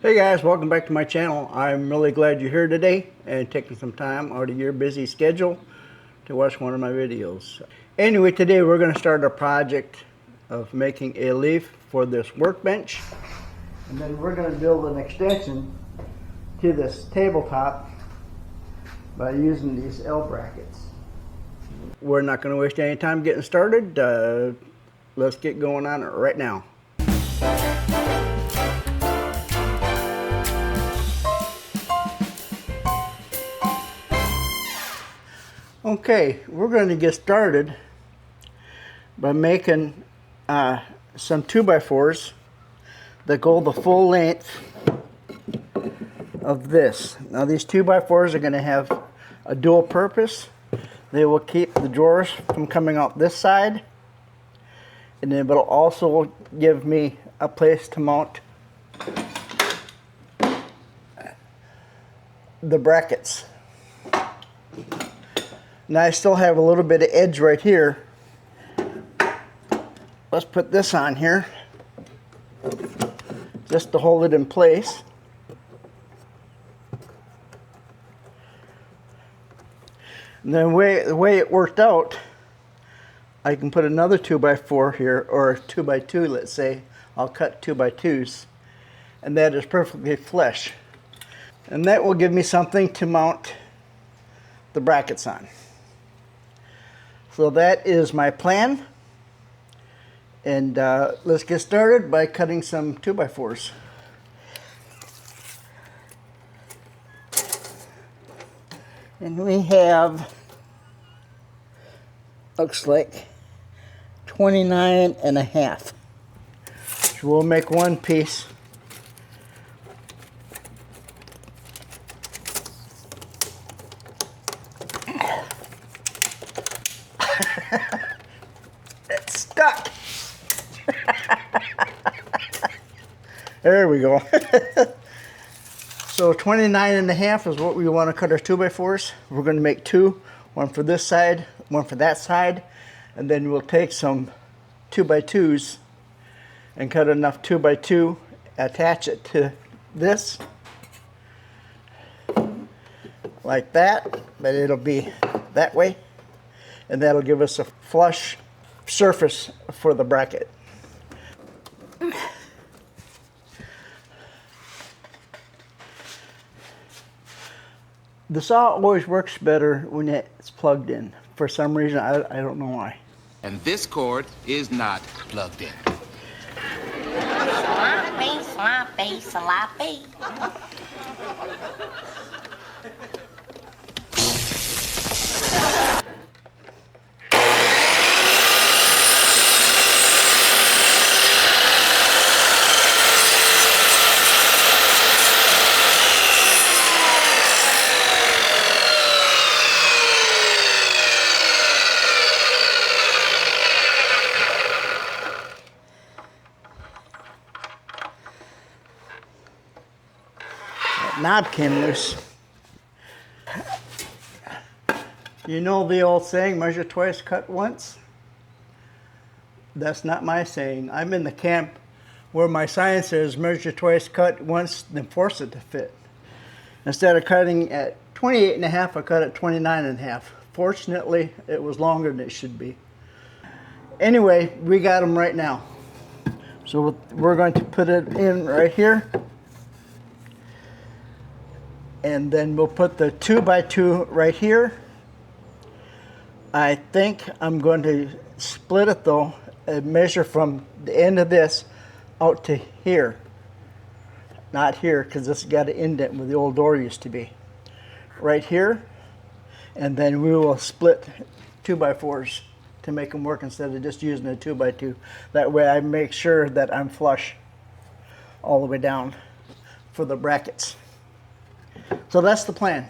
Hey guys, welcome back to my channel. I'm really glad you're here today and taking some time out of your busy schedule to watch one of my videos. Anyway, today we're going to start a project of making a leaf for this workbench, and then we're going to build an extension to this tabletop by using these L brackets. We're not going to waste any time getting started. Let's get going on it right now. Okay, we're going to get started by making some 2x4s that go the full length of this. Now these 2x4s are going to have a dual purpose. They will keep the drawers from coming out this side, and then it'll also give me a place to mount the brackets. Now I still have a little bit of edge right here. Let's put this on here just to hold it in place. And then the way it worked out, I can put another 2x4 here, or 2x2, let's say. I'll cut 2x2s, and that is perfectly flush. And that will give me something to mount the brackets on. So that is my plan, and let's get started by cutting some 2x4s. And we have, looks like 29.5. So we'll make one piece. It's stuck. There we go. So 29.5 is what we want to cut our 2x4s. We're going to make two, one for this side, one for that side, and then we'll take some 2x2s and cut enough 2x2, attach it to this like that, but it'll be that way. And that'll give us a flush surface for the bracket. The saw always works better when it's plugged in. For some reason, I don't know why. And this cord is not plugged in. Sloppy, sloppy, sloppy. Knob came loose. You know the old saying, measure twice, cut once? That's not my saying. I'm in the camp where my sign says measure twice, cut once, then force it to fit. Instead of cutting at 28.5, I cut at 29.5. Fortunately, it was longer than it should be. Anyway, we got them right now. So we're going to put it in right here. And then we'll put the 2x2 right here. I think I'm going to split it though, and measure from the end of this out to here. Not here, because this has got an indent where the old door used to be. Right here. And then we will split 2x4s to make them work instead of just using a 2x2. That way I make sure that I'm flush all the way down for the brackets. So that's the plan.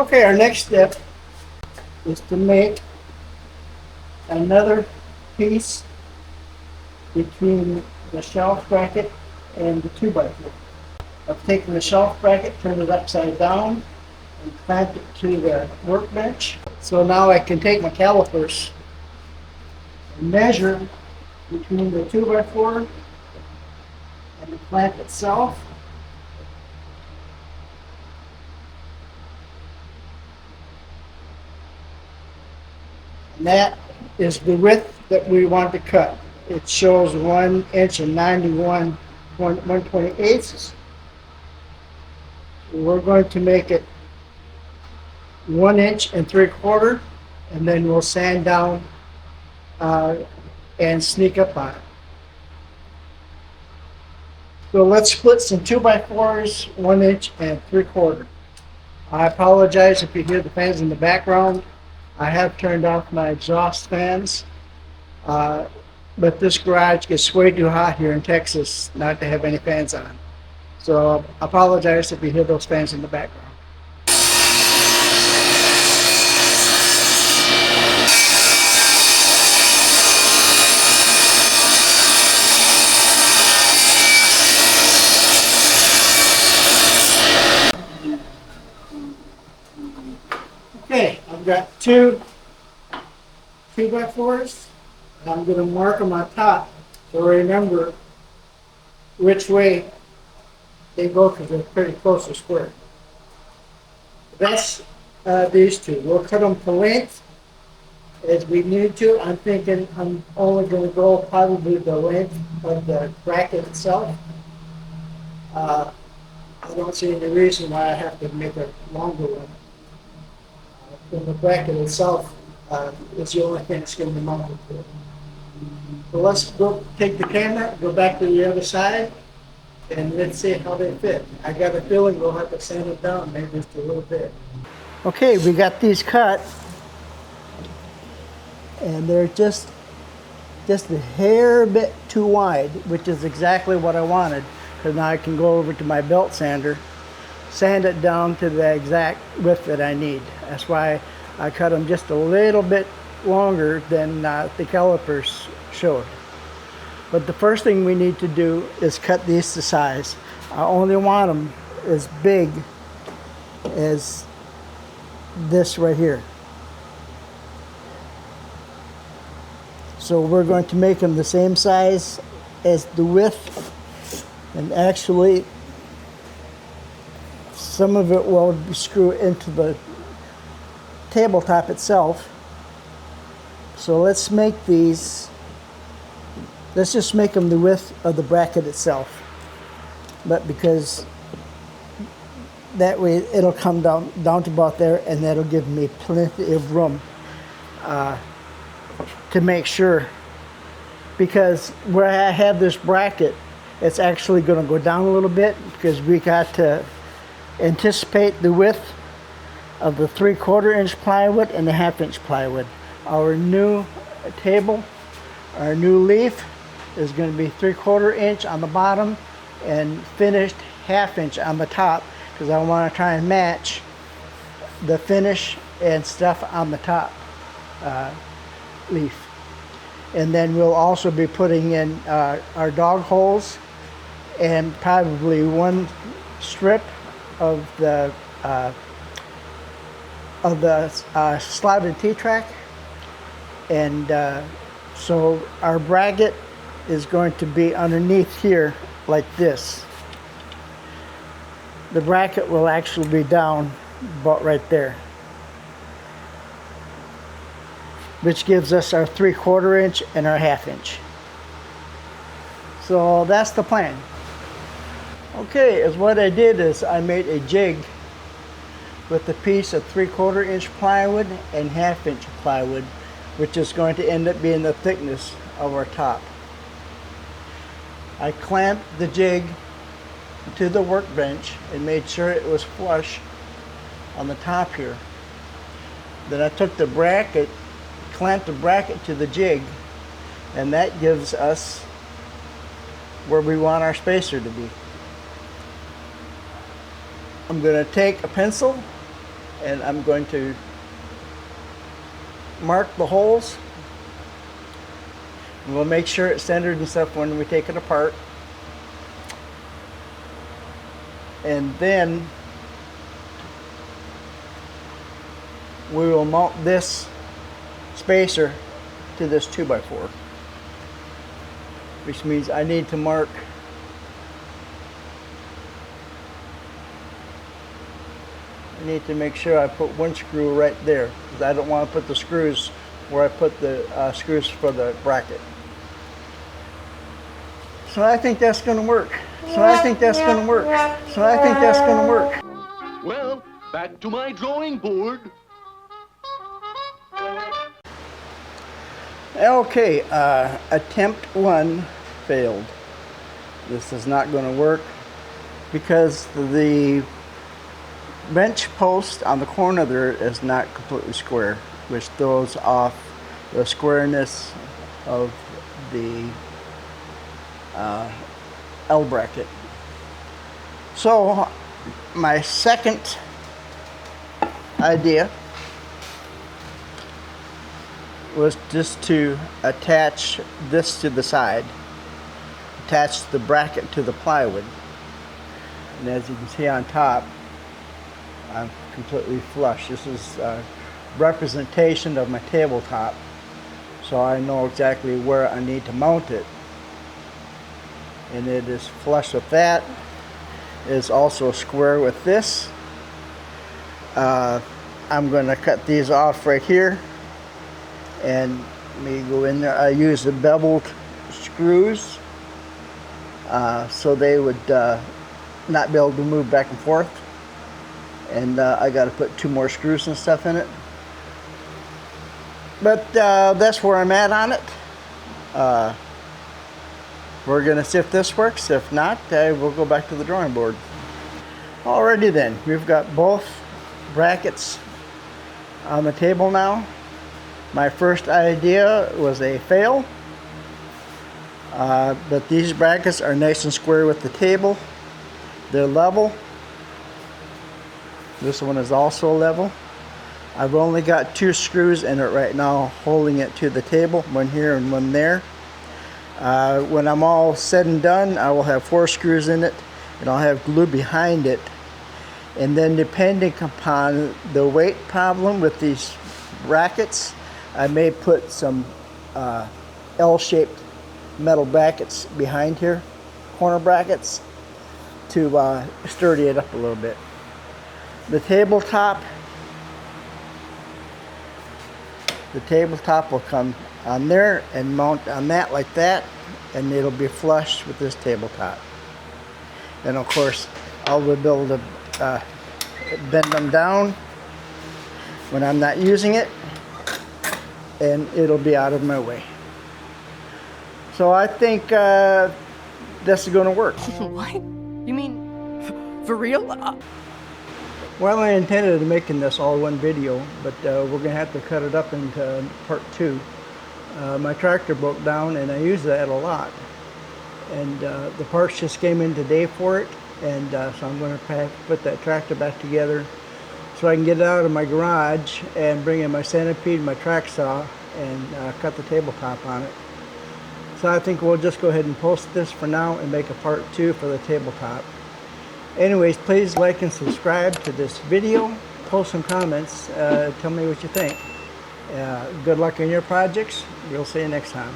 Okay, our next step is to make another piece between the shelf bracket and the 2x4. I've taken the shelf bracket, turned it upside down, and clamped it to the workbench. So now I can take my calipers and measure between the 2x4 and the clamp itself. And that is the width that we want to cut. It shows 1 inch and 1/28. We're going to make it 1 inch and 3/4, and then we'll sand down and sneak up on it. So let's split some 2x4s, 1 inch and 3/4. I apologize if you hear the fans in the background. I have turned off my exhaust fans, but this garage gets way too hot here in Texas not to have any fans on. So I apologize if you hear those fans in the background. Okay, I've got two 2x4s. I'm going to mark them on top so remember which way they go because they're pretty close to square. That's these two. We'll cut them to length as we need to. I'm thinking I'm only going to go probably the length of the bracket itself. I don't see any reason why I have to make a longer one. And the bracket itself is the only thing that's going to be mounted to it. So let's go take the camera, go back to the other side, and let's see how they fit. I got a feeling we'll have to sand it down maybe just a little bit. Okay, we got these cut, and they're just a hair bit too wide, which is exactly what I wanted, because now I can go over to my belt sander, sand it down to the exact width that I need. That's why I cut them just a little bit longer than the calipers showed. But the first thing we need to do is cut these to size. I only want them as big as this right here. So we're going to make them the same size as the width, and actually some of it will screw into the tabletop itself. So let's make these, let's just make them the width of the bracket itself. But because that way it'll come down to about there, and that'll give me plenty of room to make sure. Because where I have this bracket, it's actually going to go down a little bit because we got to anticipate the width of the 3/4 inch plywood and the 1/2 inch plywood. Our new table, our new leaf is going to be 3/4 inch on the bottom and finished 1/2 inch on the top, because I want to try and match the finish and stuff on the top leaf. And then we'll also be putting in our dog holes and probably one strip of the slouted T-track. And so our bracket is going to be underneath here like this. The bracket will actually be down about right there, which gives us our 3/4 inch and our 1/2 inch. So that's the plan. Okay, as what I did is I made a jig with a piece of 3/4 inch plywood and 1/2 inch plywood, which is going to end up being the thickness of our top. I clamped the jig to the workbench and made sure it was flush on the top here. Then I took the bracket, clamped the bracket to the jig, and that gives us where we want our spacer to be. I'm going to take a pencil and I'm going to mark the holes. We'll make sure it's centered and stuff when we take it apart. And then we will mount this spacer to this 2x4, which means I need to mark make sure I put one screw right there, because I don't want to put the screws where I put the screws for the bracket. So I think that's going to work. So I think that's going to work. So I think that's going to work. Well, back to my drawing board. Okay, attempt 1 failed. This is not going to work because the bench post on the corner there is not completely square, which throws off the squareness of the L bracket. So my second idea was just to attach this to the side, attach the bracket to the plywood, and as you can see on top, I'm completely flush. This is a representation of my tabletop, so I know exactly where I need to mount it, and it is flush with that. It is also square with this. I'm going to cut these off right here, and let me go in there. I use the beveled screws so they would not be able to move back and forth. And I got to put 2 more screws and stuff in it. But that's where I'm at on it. We're going to see if this works. If not, we'll go back to the drawing board. Alrighty then, we've got both brackets on the table now. My first idea was a fail, but these brackets are nice and square with the table. They're level. This one is also level. I've only got 2 screws in it right now holding it to the table, one here and one there. When I'm all said and done, I will have 4 screws in it, and I'll have glue behind it. And then depending upon the weight problem with these brackets, I may put some L-shaped metal brackets behind here, corner brackets, to sturdy it up a little bit. The tabletop will come on there and mount on that like that, and it'll be flush with this tabletop. And of course, I'll be able to bend them down when I'm not using it, and it'll be out of my way. So I think this is going to work. What? You mean for real? Well, I intended making this all one video, but we're going to have to cut it up into part 2. My tractor broke down, and I use that a lot. And the parts just came in today for it, and so I'm going to put that tractor back together so I can get it out of my garage and bring in my centipede, my track saw, and cut the tabletop on it. So I think we'll just go ahead and post this for now and make a part 2 for the tabletop. Anyways, please like and subscribe to this video. Post some comments. Tell me what you think. Good luck in your projects. We'll see you next time.